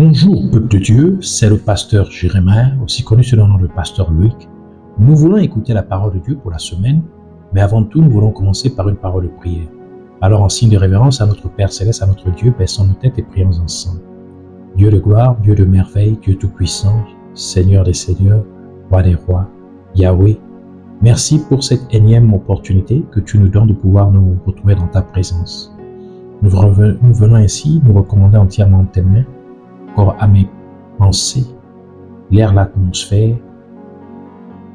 Bonjour peuple de Dieu, c'est le pasteur Jérémie, aussi connu sous le nom de pasteur Loïc. Nous voulons écouter la parole de Dieu pour la semaine, mais avant tout nous voulons commencer par une parole de prière. Alors en signe de révérence à notre Père Céleste, à notre Dieu, baissons nos têtes et prions ensemble. Dieu de gloire, Dieu de merveille, Dieu tout-puissant, Seigneur des seigneurs, Roi des rois, Yahweh, merci pour cette énième opportunité que tu nous donnes de pouvoir nous retrouver dans ta présence. Nous venons ainsi nous recommander entièrement tes mains, corps à mes pensées, l'air, l'atmosphère,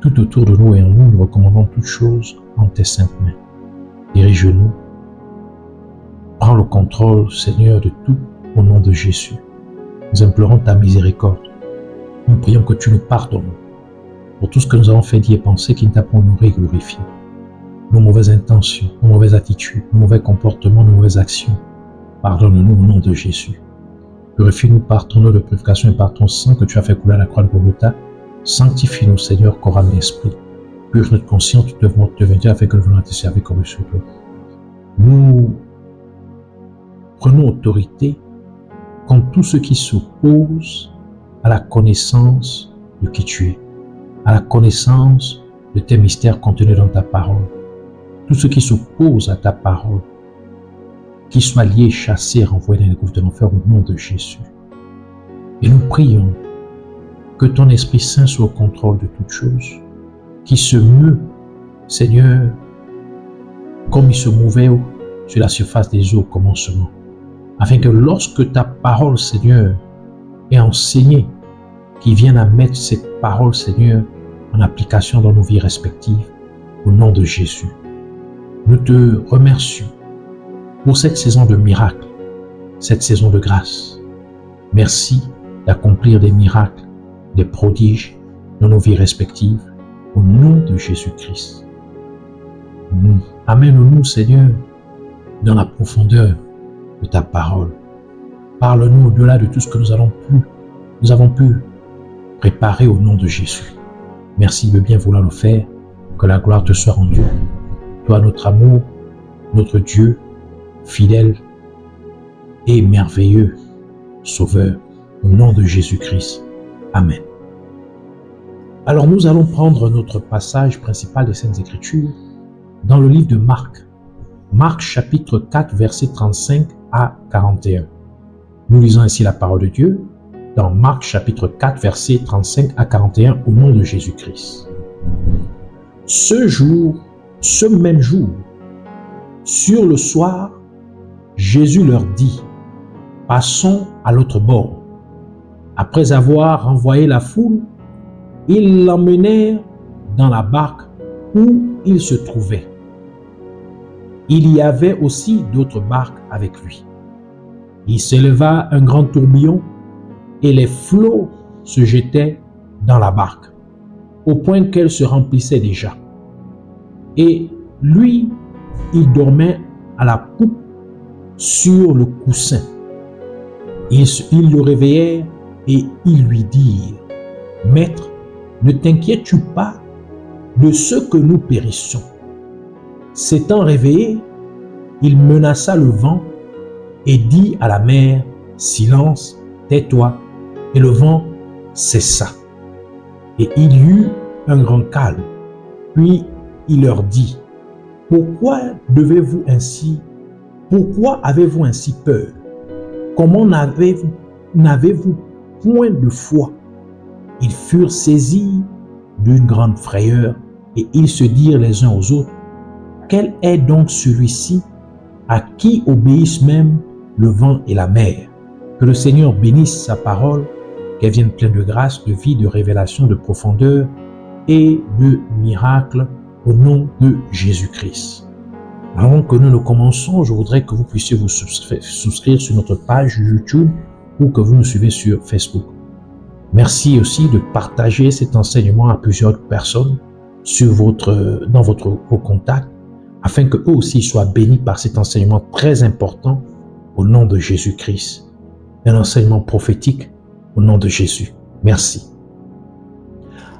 tout autour de nous et en nous, nous recommandons toutes choses en tes saintes mains. Dirige-nous, prends le contrôle, Seigneur, de tout au nom de Jésus. Nous implorons ta miséricorde. Nous prions que tu nous pardonnes pour tout ce que nous avons fait, dit et pensé qui ne t'a pas honoré et glorifié. Nos mauvaises intentions, nos mauvaises attitudes, nos mauvais comportements, nos mauvaises actions. Pardonne-nous au nom de Jésus. Purifie-nous par ton eau de purification et par ton sang que tu as fait couler à la croix de Golgotha. Sanctifie-nous, Seigneur, corps, âme et esprit. Purifie notre conscience, toute œuvre de vérité, afin que nous venons te servir comme sur toi. Nous prenons autorité contre tout ce qui s'oppose à la connaissance de qui tu es, à la connaissance de tes mystères contenus dans ta parole. Tout ce qui s'oppose à ta parole, qui soit lié, chassé, renvoyé dans les gouffres de l'enfer au nom de Jésus. Et nous prions que ton Esprit Saint soit au contrôle de toutes choses, qui se meut, Seigneur, comme il se mouvait sur la surface des eaux au commencement, afin que lorsque ta parole, Seigneur, est enseignée, qu'il vienne à mettre cette parole, Seigneur, en application dans nos vies respectives, au nom de Jésus. Nous te remercions pour cette saison de miracles, cette saison de grâce. Merci d'accomplir des miracles, des prodiges dans nos vies respectives, au nom de Jésus-Christ. Amène-nous, Seigneur, dans la profondeur de ta parole. Parle-nous au-delà de tout ce que nous avons pu préparer au nom de Jésus. Merci de bien vouloir le faire, que la gloire te soit rendue. Toi, notre amour, notre Dieu, fidèle et merveilleux Sauveur, au nom de Jésus-Christ. Amen. Alors nous allons prendre notre passage principal des Saintes Écritures dans le livre de Marc. Marc chapitre 4, versets 35 à 41. Nous lisons ainsi la parole de Dieu dans Marc chapitre 4, versets 35 à 41 au nom de Jésus-Christ. Ce même jour, sur le soir, Jésus leur dit, « Passons à l'autre bord. » Après avoir renvoyé la foule, ils l'emmenèrent dans la barque où il se trouvait. Il y avait aussi d'autres barques avec lui. Il s'éleva un grand tourbillon et les flots se jetaient dans la barque, au point qu'elle se remplissait déjà. Et lui, il dormait à la poupe sur le coussin. Ils le réveillèrent et ils lui dirent, « Maître, ne t'inquiètes-tu pas de ce que nous périssons? » S'étant réveillé, il menaça le vent et dit à la mer, « Silence, tais-toi. » Et le vent cessa. Et il y eut un grand calme. Puis il leur dit, « Pourquoi avez-vous ainsi peur? Comment n'avez-vous point de foi? » Ils furent saisis d'une grande frayeur et ils se dirent les uns aux autres, « Quel est donc celui-ci à qui obéissent même le vent et la mer? » Que le Seigneur bénisse sa parole, qu'elle vienne pleine de grâce, de vie, de révélation, de profondeur et de miracles au nom de Jésus-Christ. Avant que nous ne commençons, je voudrais que vous puissiez vous souscrire sur notre page YouTube ou que vous nous suivez sur Facebook. Merci aussi de partager cet enseignement à plusieurs personnes dans vos contacts, afin que eux aussi soient bénis par cet enseignement très important au nom de Jésus-Christ. Un enseignement prophétique au nom de Jésus. Merci.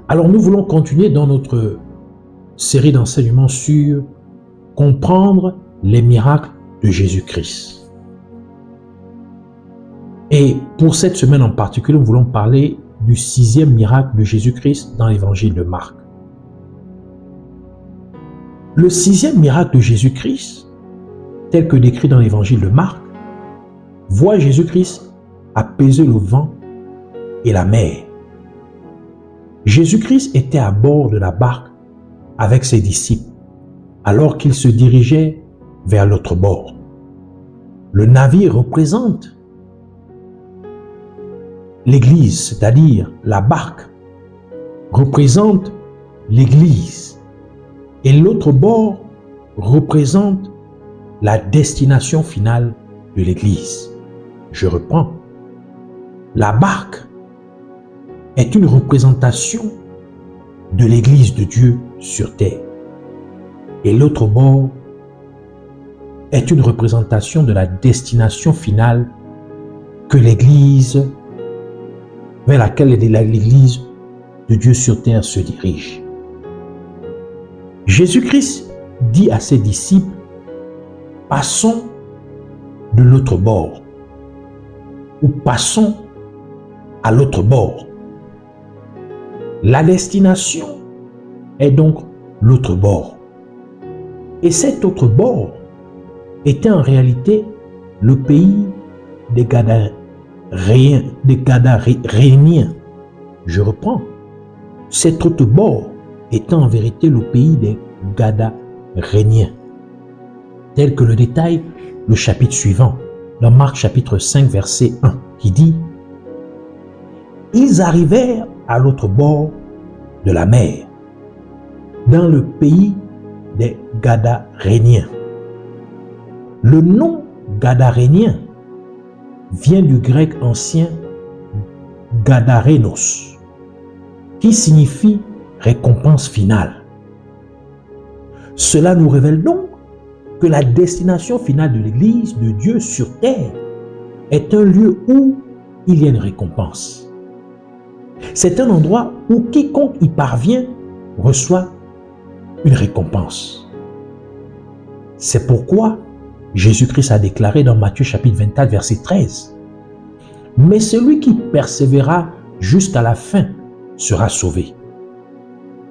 Alors nous voulons continuer dans notre série d'enseignements sur comprendre les miracles de Jésus-Christ. Et pour cette semaine en particulier, nous voulons parler du 6e miracle de Jésus-Christ dans l'évangile de Marc. Le 6e miracle de Jésus-Christ, tel que décrit dans l'évangile de Marc, voit Jésus-Christ apaiser le vent et la mer. Jésus-Christ était à bord de la barque avec ses disciples alors qu'il se dirigeait vers l'autre bord. Le navire représente l'Église, c'est-à-dire la barque représente l'Église et l'autre bord représente la destination finale de l'Église. Je reprends. La barque est une représentation de l'Église de Dieu sur terre. Et l'autre bord est une représentation de la destination finale que l'Église, vers laquelle l'Église de Dieu sur terre se dirige. Jésus-Christ dit à ses disciples, passons de l'autre bord, ou passons à l'autre bord. La destination est donc l'autre bord. Et cet autre bord était en réalité le pays des Gadaréniens. Je reprends. Cet autre bord était en vérité le pays des Gadaréniens. Tel que le détaille le chapitre suivant, dans Marc chapitre 5 verset 1, qui dit « Ils arrivèrent à l'autre bord de la mer, dans le pays des Gadaréniens. » Le nom Gadarénien vient du grec ancien Gadarenos, qui signifie récompense finale. Cela nous révèle donc que la destination finale de l'Église de Dieu sur terre est un lieu où il y a une récompense. C'est un endroit où quiconque y parvient reçoit une récompense. C'est pourquoi Jésus-Christ a déclaré dans Matthieu chapitre 24 verset 13 « Mais celui qui persévérera jusqu'à la fin sera sauvé. »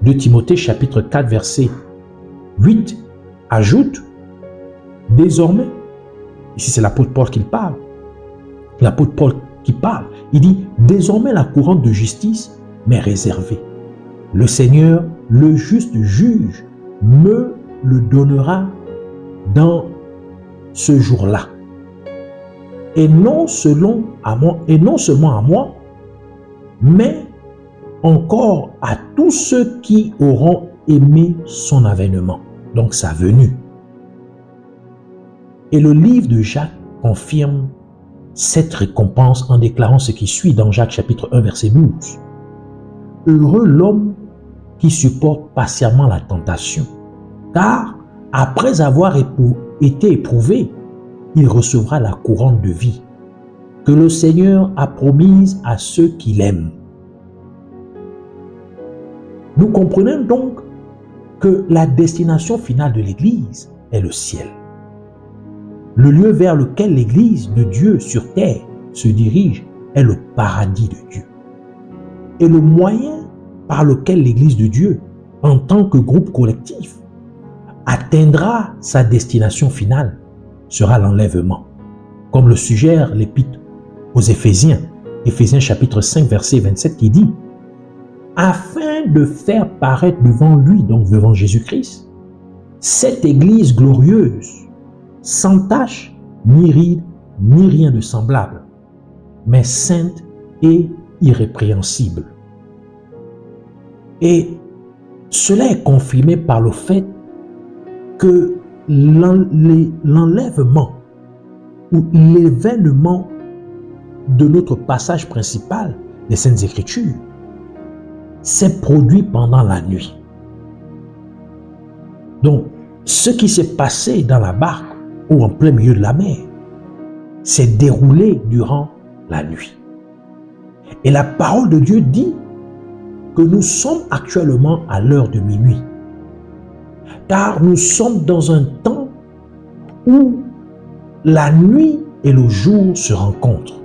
2 Timothée chapitre 4 verset 8 ajoute « Désormais » ici c'est l'apôtre Paul qui parle, il dit « Désormais la couronne de justice m'est réservée. Le Seigneur, le juste juge, me le donnera dans ce jour-là. Et non seulement à moi, mais encore à tous ceux qui auront aimé son avènement. » Donc sa venue. Et le livre de Jacques confirme cette récompense en déclarant ce qui suit dans Jacques chapitre 1 verset 12. « Heureux l'homme qui supporte patiemment la tentation, car après avoir été éprouvé, il recevra la couronne de vie que le Seigneur a promise à ceux qui l'aiment. » Nous comprenons donc que la destination finale de l'Église est le ciel. Le lieu vers lequel l'Église de Dieu sur terre se dirige est le paradis de Dieu. Et le moyen par lequel l'Église de Dieu, en tant que groupe collectif, atteindra sa destination finale sera l'enlèvement, comme le suggère l'épître aux Éphésiens, Éphésiens chapitre 5 verset 27 qui dit « Afin de faire paraître devant lui, donc devant Jésus-Christ, cette Église glorieuse, sans tache, ni ride, ni rien de semblable, mais sainte et irrépréhensible. » Et cela est confirmé par le fait que l'enlèvement ou l'événement de notre passage principal des Saintes Écritures s'est produit pendant la nuit. Donc, ce qui s'est passé dans la barque ou en plein milieu de la mer s'est déroulé durant la nuit. Et la parole de Dieu dit que nous sommes actuellement à l'heure de minuit. Car nous sommes dans un temps où la nuit et le jour se rencontrent.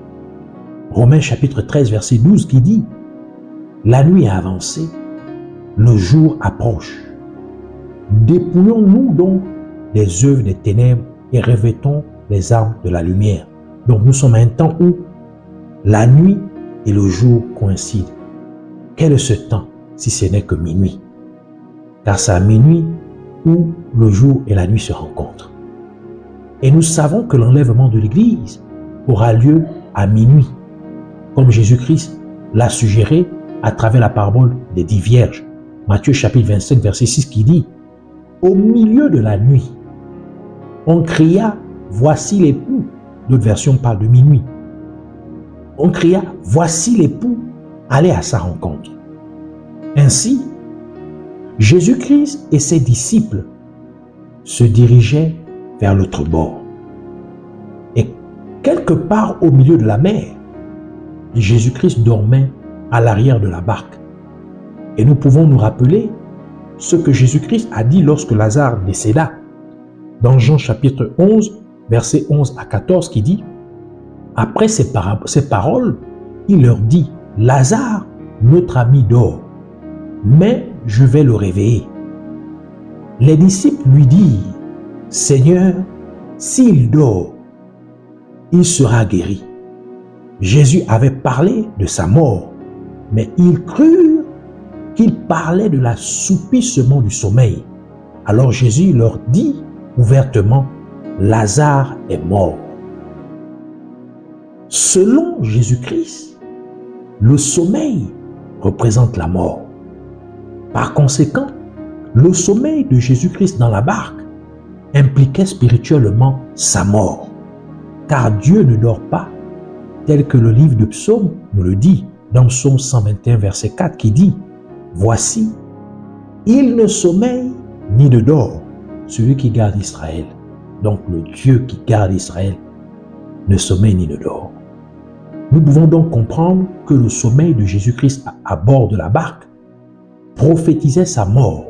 Romains chapitre 13, verset 12 qui dit « La nuit a avancé, le jour approche. Dépouillons-nous donc des œuvres des ténèbres et revêtons les armes de la lumière. » Donc nous sommes à un temps où la nuit et le jour coïncident. Quel est ce temps si ce n'est que minuit? Car c'est à minuit où le jour et la nuit se rencontrent. Et nous savons que l'enlèvement de l'Église aura lieu à minuit, comme Jésus-Christ l'a suggéré à travers la parabole des 10 vierges. Matthieu chapitre 25, verset 6 qui dit « Au milieu de la nuit, on cria, voici l'époux. » D'autres versions parlent de minuit. On cria, voici l'époux, allez à sa rencontre. Ainsi, Jésus-Christ et ses disciples se dirigeaient vers l'autre bord. Et quelque part au milieu de la mer, Jésus-Christ dormait à l'arrière de la barque. Et nous pouvons nous rappeler ce que Jésus-Christ a dit lorsque Lazare décéda. Dans Jean chapitre 11, versets 11 à 14 qui dit « Après ces paroles, il leur dit « Lazare, notre ami dort, mais je vais le réveiller. » Les disciples lui dirent « Seigneur, s'il dort, il sera guéri. » Jésus avait parlé de sa mort, mais ils crurent qu'il parlait de l'assoupissement du sommeil. Alors Jésus leur dit ouvertement « Lazare est mort. » Selon Jésus-Christ, le sommeil représente la mort. Par conséquent, le sommeil de Jésus-Christ dans la barque impliquait spirituellement sa mort. Car Dieu ne dort pas, tel que le livre de Psaume nous le dit, dans Psaume 121, verset 4, qui dit « Voici, il ne sommeille ni ne dort, celui qui garde Israël. » Donc le Dieu qui garde Israël ne sommeille ni ne dort. Nous pouvons donc comprendre que le sommeil de Jésus-Christ à bord de la barque prophétisait sa mort,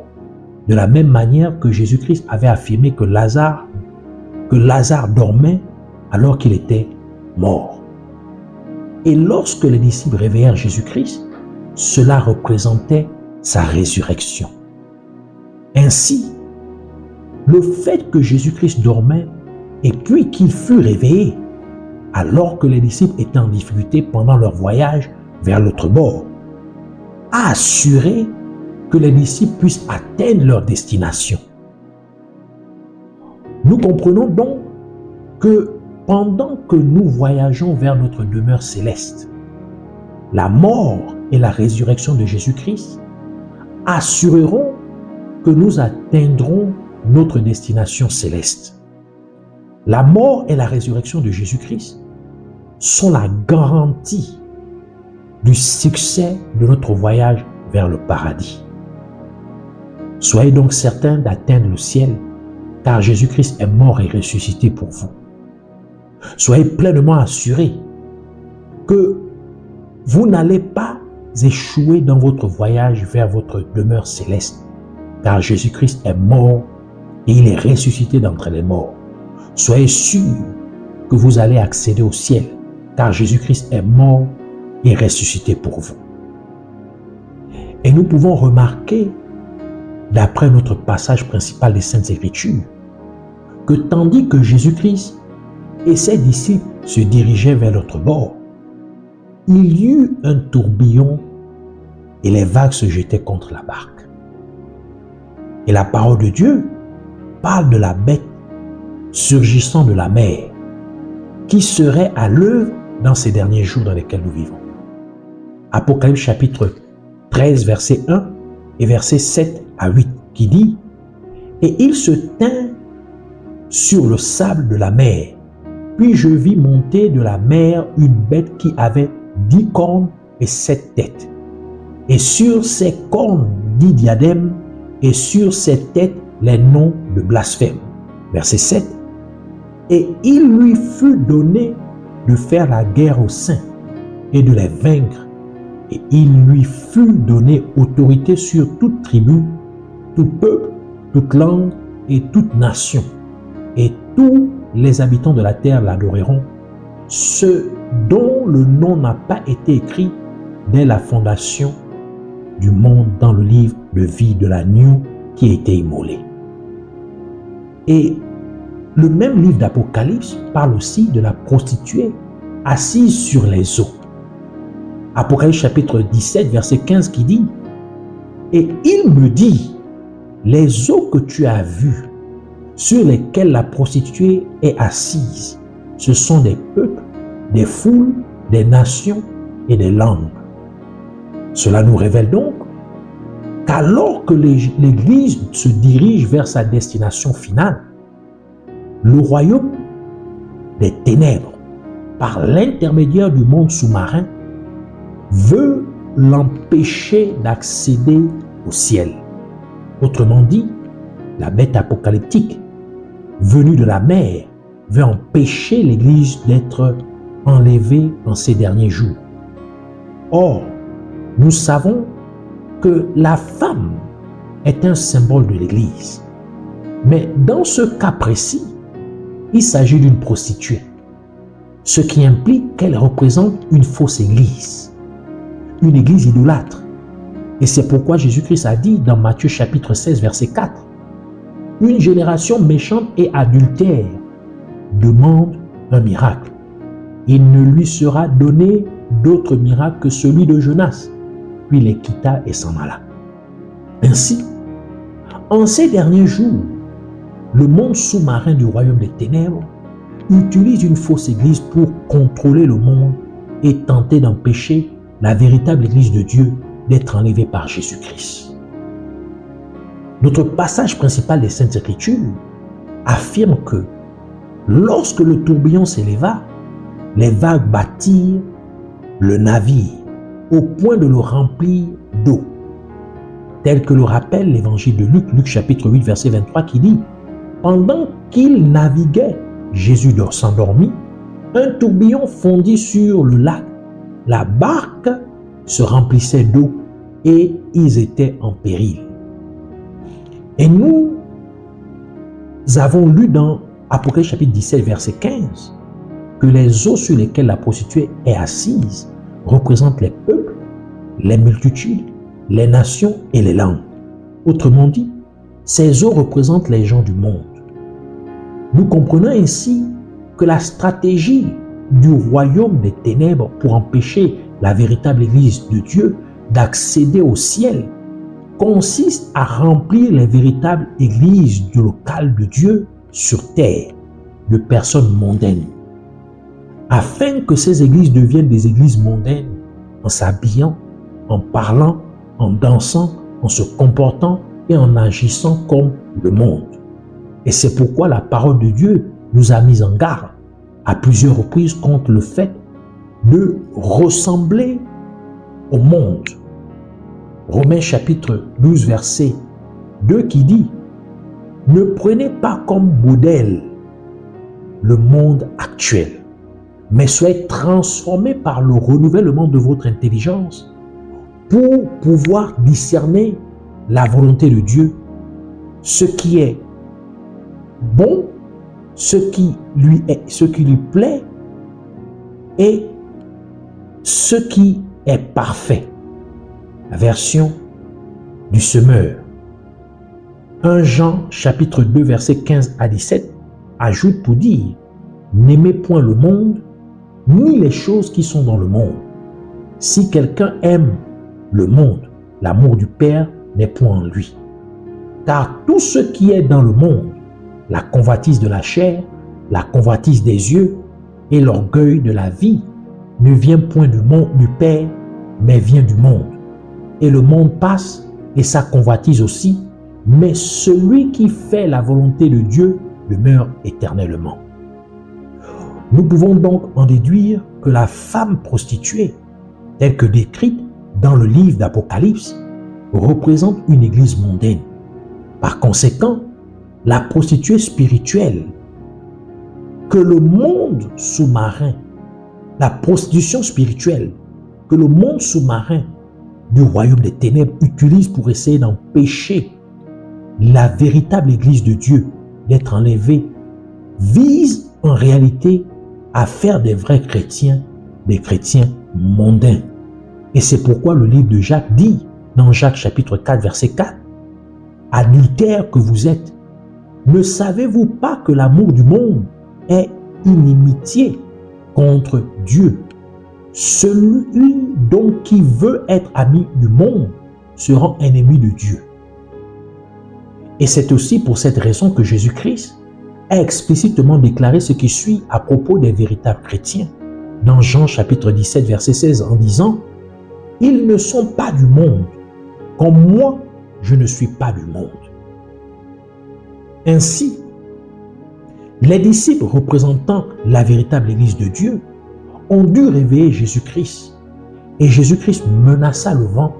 de la même manière que Jésus-Christ avait affirmé que Lazare dormait alors qu'il était mort. Et lorsque les disciples réveillèrent Jésus-Christ, cela représentait sa résurrection. Ainsi, le fait que Jésus-Christ dormait et puis qu'il fut réveillé, alors que les disciples étaient en difficulté pendant leur voyage vers l'autre bord, a assuré que les disciples puissent atteindre leur destination. Nous comprenons donc que pendant que nous voyageons vers notre demeure céleste, la mort et la résurrection de Jésus-Christ assureront que nous atteindrons notre destination céleste. La mort et la résurrection de Jésus-Christ sont la garantie du succès de notre voyage vers le paradis. Soyez donc certains d'atteindre le ciel, car Jésus-Christ est mort et ressuscité pour vous. Soyez pleinement assurés que vous n'allez pas échouer dans votre voyage vers votre demeure céleste, car Jésus-Christ est mort et il est ressuscité d'entre les morts. Soyez sûrs que vous allez accéder au ciel, car Jésus-Christ est mort et ressuscité pour vous. Et nous pouvons remarquer, d'après notre passage principal des Saintes Écritures, que tandis que Jésus-Christ et ses disciples se dirigeaient vers l'autre bord, il y eut un tourbillon et les vagues se jetaient contre la barque. Et la parole de Dieu parle de la bête surgissant de la mer, qui serait à l'œuvre dans ces derniers jours dans lesquels nous vivons. Apocalypse chapitre 13, verset 1 et verset 7 à 8, qui dit « Et il se tint sur le sable de la mer, puis je vis monter de la mer une bête qui avait 10 cornes et 7 têtes, et sur ses cornes 10 diadèmes, et sur ses têtes les noms de blasphème. » Verset 7. Et il lui fut donné de faire la guerre aux saints et de les vaincre. Et il lui fut donné autorité sur toute tribu, tout peuple, toute langue et toute nation. Et tous les habitants de la terre l'adoreront. Ce dont le nom n'a pas été écrit dès la fondation du monde dans le livre de vie de l'agneau qui a été immolé. Et le même livre d'Apocalypse parle aussi de la prostituée assise sur les eaux. Apocalypse chapitre 17, verset 15 qui dit « Et il me dit, les eaux que tu as vues, sur lesquelles la prostituée est assise, ce sont des peuples, des foules, des nations et des langues. » Cela nous révèle donc qu'alors que l'Église se dirige vers sa destination finale, le royaume des ténèbres, par l'intermédiaire du monde sous-marin, veut l'empêcher d'accéder au ciel. Autrement dit, la bête apocalyptique, venue de la mer, veut empêcher l'Église d'être enlevée en ces derniers jours. Or, nous savons que la femme est un symbole de l'Église. Mais dans ce cas précis, il s'agit d'une prostituée, ce qui implique qu'elle représente une fausse Église, une Église idolâtre. Et c'est pourquoi Jésus-Christ a dit dans Matthieu chapitre 16, verset 4, « Une génération méchante et adultère demande un miracle. Il ne lui sera donné d'autre miracle que celui de Jonas. » Puis les quitta et s'en alla. Ainsi, en ces derniers jours, le monde sous-marin du royaume des ténèbres utilise une fausse église pour contrôler le monde et tenter d'empêcher la véritable église de Dieu d'être enlevée par Jésus-Christ. Notre passage principal des Saintes Écritures affirme que lorsque le tourbillon s'éleva, les vagues battirent le navire au point de le remplir d'eau. Tel que le rappelle l'évangile de Luc, Luc chapitre 8, verset 23, qui dit « Pendant qu'il naviguait, Jésus s'endormit, un tourbillon fondit sur le lac. La barque se remplissait d'eau et ils étaient en péril. » Et nous avons lu dans Apocalypse chapitre 17, verset 15, que les eaux sur lesquelles la prostituée est assise représentent les peuples, les multitudes, les nations et les langues. Autrement dit, ces eaux représentent les gens du monde. Nous comprenons ainsi que la stratégie du royaume des ténèbres pour empêcher la véritable Église de Dieu d'accéder au ciel consiste à remplir les véritables églises du local de Dieu sur terre de personnes mondaines, afin que ces églises deviennent des églises mondaines en s'habillant, en parlant, en dansant, en se comportant et en agissant comme le monde. Et c'est pourquoi la parole de Dieu nous a mis en garde à plusieurs reprises contre le fait de ressembler au monde. Romains chapitre 12 verset 2 qui dit « Ne prenez pas comme modèle le monde actuel, mais soyez transformés par le renouvellement de votre intelligence pour pouvoir discerner la volonté de Dieu, ce qui est bon, ce qui lui plaît et ce qui est parfait. » La version du semeur. 1 Jean chapitre 2 verset 15 à 17 ajoute pour dire « N'aimez point le monde, ni les choses qui sont dans le monde. Si quelqu'un aime le monde, l'amour du Père n'est point en lui. Car tout ce qui est dans le monde, la convoitise de la chair, la convoitise des yeux et l'orgueil de la vie, ne vient point du monde du Père, mais vient du monde. Et le monde passe et sa convoitise aussi, mais celui qui fait la volonté de Dieu demeure éternellement. » Nous pouvons donc en déduire que la femme prostituée, telle que décrite dans le livre d'Apocalypse, représente une église mondaine. Par conséquent, la prostituée spirituelle que le monde sous-marin, la prostitution spirituelle que le monde sous-marin du royaume des ténèbres utilise pour essayer d'empêcher la véritable église de Dieu d'être enlevée, vise en réalité à faire des vrais chrétiens des chrétiens mondains. Et c'est pourquoi le livre de Jacques dit, dans Jacques chapitre 4, verset 4, « Adultères que vous êtes, ne savez-vous pas que l'amour du monde est inimitié contre Dieu? Celui donc qui veut être ami du monde se rend ennemi de Dieu. » Et c'est aussi pour cette raison que Jésus-Christ a explicitement déclaré ce qui suit à propos des véritables chrétiens. Dans Jean chapitre 17, verset 16, en disant « Ils ne sont pas du monde, comme moi, je ne suis pas du monde. » Ainsi, les disciples représentant la véritable Église de Dieu ont dû réveiller Jésus-Christ. Et Jésus-Christ menaça le vent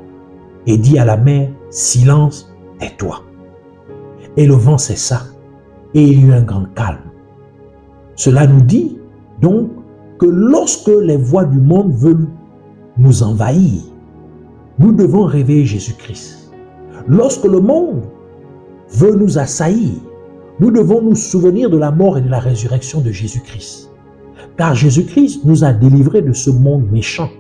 et dit à la mer, « Silence, tais-toi. » Et le vent cessa et il y eut un grand calme. Cela nous dit donc que lorsque les voix du monde veulent nous envahir, nous devons réveiller Jésus-Christ. Lorsque le monde veut nous assaillir, nous devons nous souvenir de la mort et de la résurrection de Jésus-Christ. Car Jésus-Christ nous a délivrés de ce monde méchant,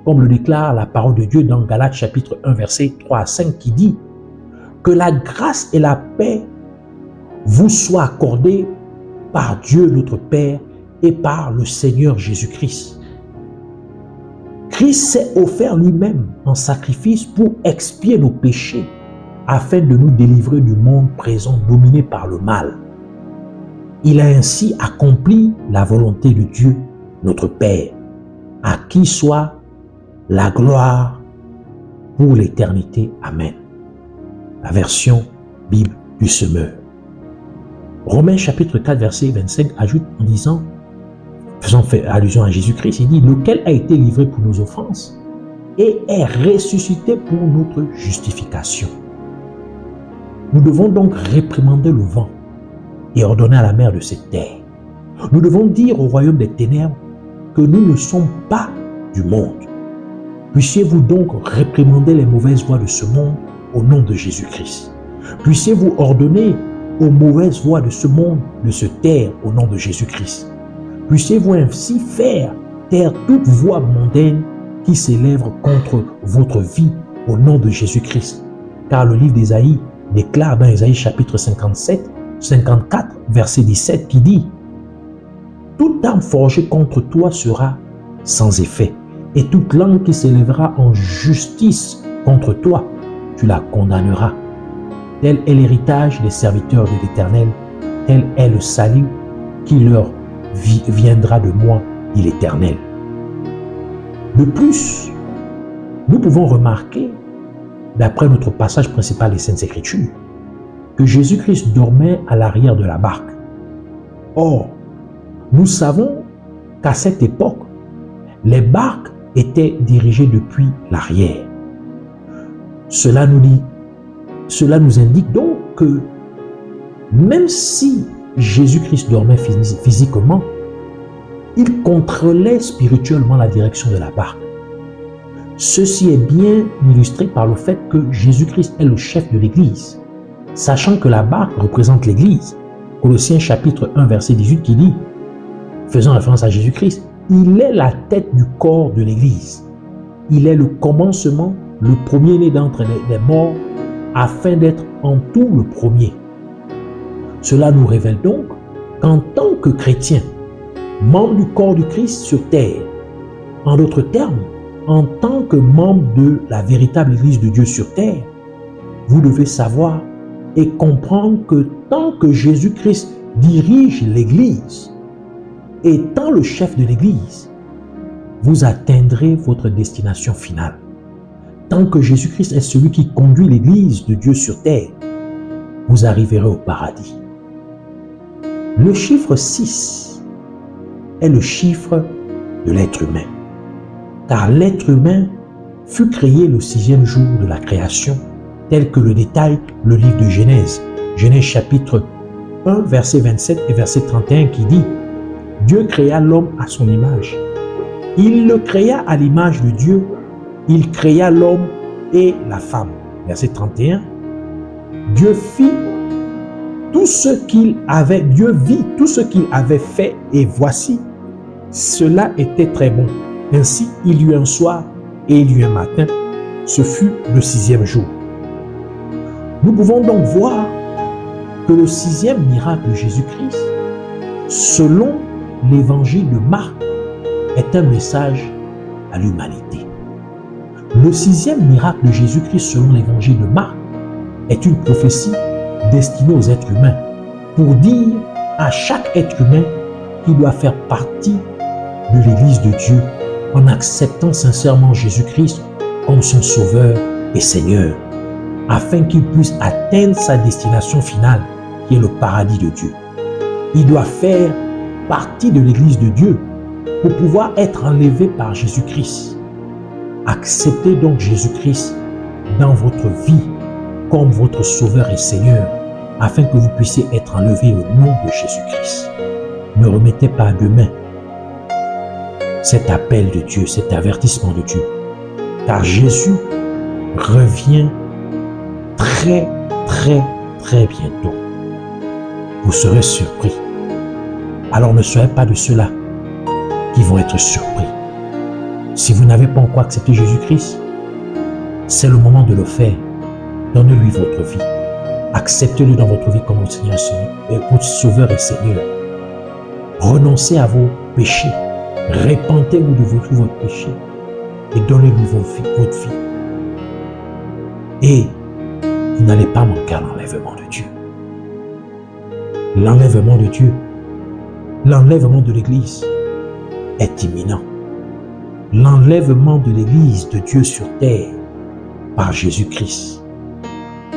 comme le déclare la parole de Dieu dans Galates chapitre 1, versets 3 à 5, qui dit « Que la grâce et la paix vous soient accordées par Dieu notre Père et par le Seigneur Jésus-Christ. » Christ s'est offert lui-même en sacrifice pour expier nos péchés, afin de nous délivrer du monde présent dominé par le mal. Il a ainsi accompli la volonté de Dieu, notre Père, à qui soit la gloire pour l'éternité. Amen. La version Bible du Semeur. Romains chapitre 4, verset 25 ajoute en disant, faisant allusion à Jésus-Christ, il dit, lequel a été livré pour nos offenses et est ressuscité pour notre justification. Nous devons donc réprimander le vent et ordonner à la mer de se taire. Nous devons dire au royaume des ténèbres que nous ne sommes pas du monde. Puissiez-vous donc réprimander les mauvaises voies de ce monde au nom de Jésus-Christ. Puissiez-vous ordonner aux mauvaises voies de ce monde de se taire au nom de Jésus-Christ. Puissiez-vous ainsi faire taire toute voix mondaine qui s'élève contre votre vie au nom de Jésus-Christ. Car le livre d'Ésaïe déclare dans Ésaïe chapitre 54, verset 17 qui dit « Toute arme forgée contre toi sera sans effet, et toute langue qui s'élèvera en justice contre toi, tu la condamneras. Tel est l'héritage des serviteurs de l'Éternel, tel est le salut qui leur viendra de moi, dit l'Éternel. » De plus, nous pouvons remarquer, d'après notre passage principal des Saintes Écritures, que Jésus-Christ dormait à l'arrière de la barque. Or, nous savons qu'à cette époque, les barques étaient dirigées depuis l'arrière. Cela nous indique donc que même si Jésus-Christ dormait physiquement, il contrôlait spirituellement la direction de la barque. Ceci est bien illustré par le fait que Jésus-Christ est le chef de l'Église, sachant que la barque représente l'Église. Colossiens chapitre 1 verset 18 qui dit, faisant référence à Jésus-Christ, il est la tête du corps de l'Église. Il est le commencement, le premier-né d'entre les morts, afin d'être en tout le premier. Cela nous révèle donc qu'en tant que chrétien, membre du corps du Christ sur terre, en d'autres termes, en tant que membre de la véritable Église de Dieu sur terre, vous devez savoir et comprendre que tant que Jésus-Christ dirige l'Église, étant le chef de l'Église, vous atteindrez votre destination finale. Tant que Jésus-Christ est celui qui conduit l'Église de Dieu sur terre, vous arriverez au paradis. Le chiffre 6 est le chiffre de l'être humain. Car l'être humain fut créé le 6e jour de la création, tel que le détaille le livre de Genèse. Genèse chapitre 1, verset 27 et verset 31 qui dit « Dieu créa l'homme à son image. Il le créa à l'image de Dieu. Il créa l'homme et la femme. » Verset 31. Dieu vit tout ce qu'il avait fait et voici, cela était très bon. Ainsi, il y eut un soir et il y eut un matin. Ce fut le 6e jour. Nous pouvons donc voir que le 6e miracle de Jésus-Christ, selon l'évangile de Marc, est un message à l'humanité. Le 6e miracle de Jésus-Christ, selon l'évangile de Marc, est une prophétie destinée aux êtres humains pour dire à chaque être humain qu'il doit faire partie de l'Église de Dieu en acceptant sincèrement Jésus-Christ comme son Sauveur et Seigneur, afin qu'il puisse atteindre sa destination finale, qui est le paradis de Dieu. Il doit faire partie de l'Église de Dieu pour pouvoir être enlevé par Jésus-Christ. Acceptez donc Jésus-Christ dans votre vie comme votre Sauveur et Seigneur, afin que vous puissiez être enlevé au nom de Jésus-Christ. Ne remettez pas à demain cet appel de Dieu, cet avertissement de Dieu, car Jésus revient très bientôt. Vous serez surpris. Alors ne soyez pas de ceux-là qui vont être surpris. Si vous n'avez pas encore accepté Jésus-Christ, c'est le moment de le faire. Donnez-lui votre vie. Acceptez-le dans votre vie comme votre Seigneur et votre Sauveur et Seigneur. Renoncez à vos péchés. Repentez-vous de tous vos péchés et donnez-lui votre vie. Et vous n'allez pas manquer à l'enlèvement de Dieu. L'enlèvement de Dieu, l'enlèvement de l'Église est imminent. L'enlèvement de l'Église de Dieu sur terre par Jésus-Christ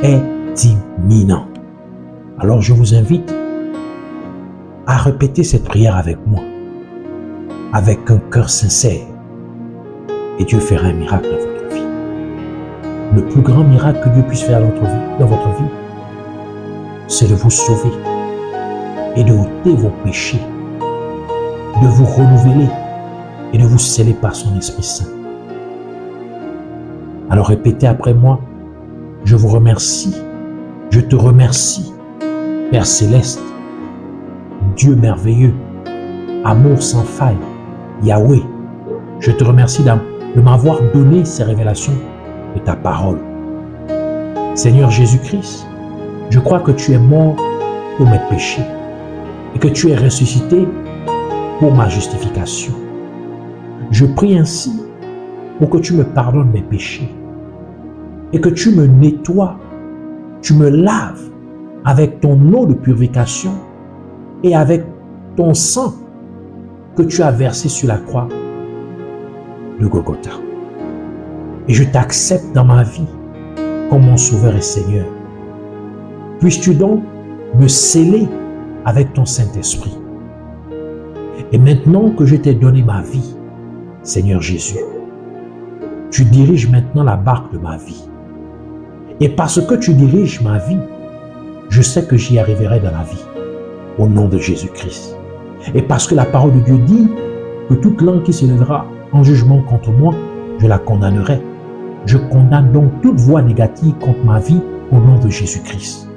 est imminent. Alors je vous invite à répéter cette prière avec moi, avec un cœur sincère, et Dieu fera un miracle dans votre vie. Le plus grand miracle que Dieu puisse faire dans votre vie, c'est de vous sauver et de ôter vos péchés, de vous renouveler et de vous sceller par son Esprit Saint. Alors répétez après moi: je vous remercie, je te remercie, Père Céleste, Dieu merveilleux, amour sans faille, Yahweh. Je te remercie de m'avoir donné ces révélations de ta parole. Seigneur Jésus-Christ, je crois que tu es mort pour mes péchés et que tu es ressuscité pour ma justification. Je prie ainsi pour que tu me pardonnes mes péchés et que tu me nettoies, tu me laves avec ton eau de purification et avec ton sang que tu as versé sur la croix de Golgotha. Et je t'accepte dans ma vie comme mon Sauveur et Seigneur. Puisses-tu donc me sceller avec ton Saint-Esprit. Et maintenant que je t'ai donné ma vie, Seigneur Jésus, tu diriges maintenant la barque de ma vie. Et parce que tu diriges ma vie, je sais que j'y arriverai dans la vie, au nom de Jésus-Christ. Et parce que la parole de Dieu dit que toute langue qui s'élèvera en jugement contre moi, je la condamnerai. Je condamne donc toute voix négative contre ma vie au nom de Jésus-Christ.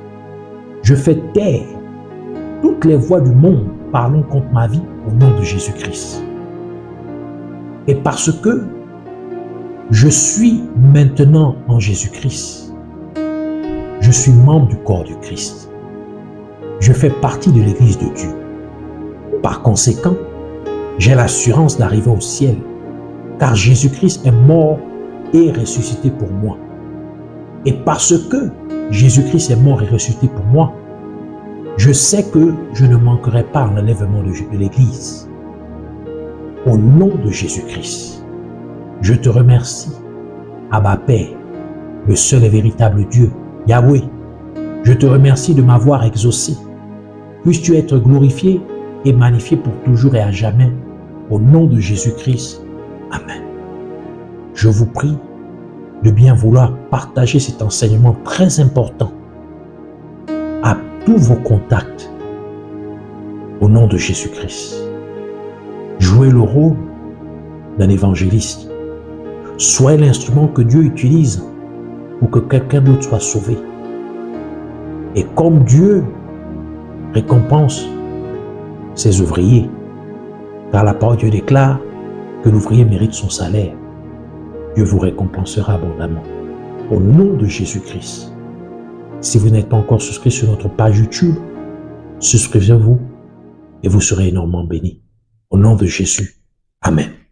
Je fais taire toutes les voix du monde parlant contre ma vie au nom de Jésus-Christ. Et parce que je suis maintenant en Jésus-Christ, je suis membre du corps du Christ. Je fais partie de l'Église de Dieu. Par conséquent, j'ai l'assurance d'arriver au ciel, car Jésus-Christ est mort et ressuscité pour moi. Et parce que Jésus-Christ est mort et ressuscité pour moi, je sais que je ne manquerai pas à l'enlèvement de l'Église. Au nom de Jésus-Christ, je te remercie, Abba Père, le seul et véritable Dieu, Yahweh. Je te remercie de m'avoir exaucé. Puisses-tu être glorifié et magnifié pour toujours et à jamais. Au nom de Jésus-Christ. Amen. Je vous prie de bien vouloir partager cet enseignement très important à tous vos contacts. Au nom de Jésus-Christ. Jouez le rôle d'un évangéliste. Soyez l'instrument que Dieu utilise pour que quelqu'un d'autre soit sauvé. Et comme Dieu récompense ses ouvriers, car la parole de Dieu déclare que l'ouvrier mérite son salaire. Dieu vous récompensera abondamment. Au nom de Jésus-Christ. Si vous n'êtes pas encore souscrit sur notre page YouTube, souscrivez-vous et vous serez énormément bénis. Au nom de Jésus. Amen.